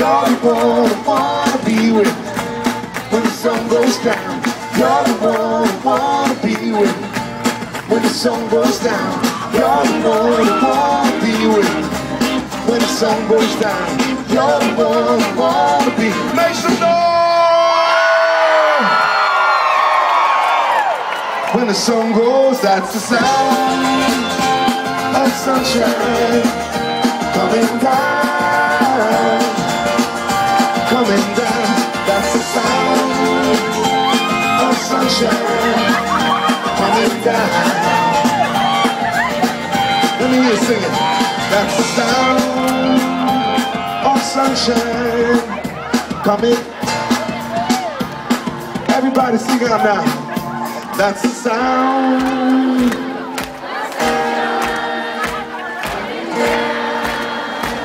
You're the one I wanna be with when the sun goes down. You're the one I wanna be with when the sun goes down. You're the one I wanna be with when the sun goes down. You're the one I wanna be. Make some noise! When the sun goes, that's the sound of sunshine coming down, coming down. That's the sound of sunshine coming down. Let me hear you sing it. That's the sound of sunshine coming. Everybody sing out now. That's the sound.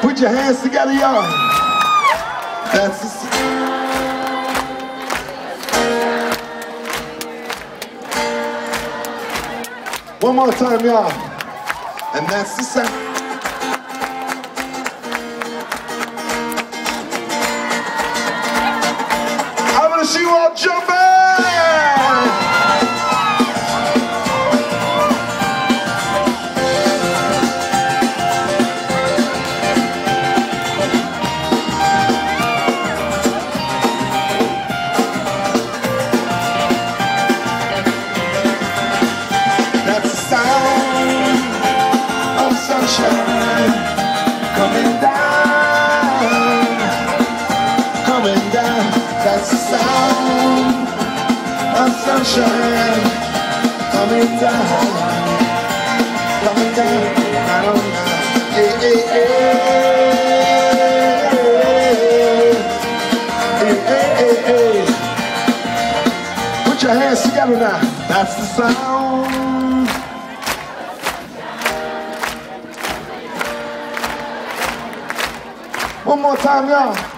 Put your hands together, y'all. That's the sound. One more time, y'all. And that's the sound. I want to see you all jumping. Sunshine coming down, coming down. That's the sound of sunshine coming down, coming down. Hey, hey, hey, hey, hey, hey, hey. Put your hands together now. That's the sound. One more time, y'all.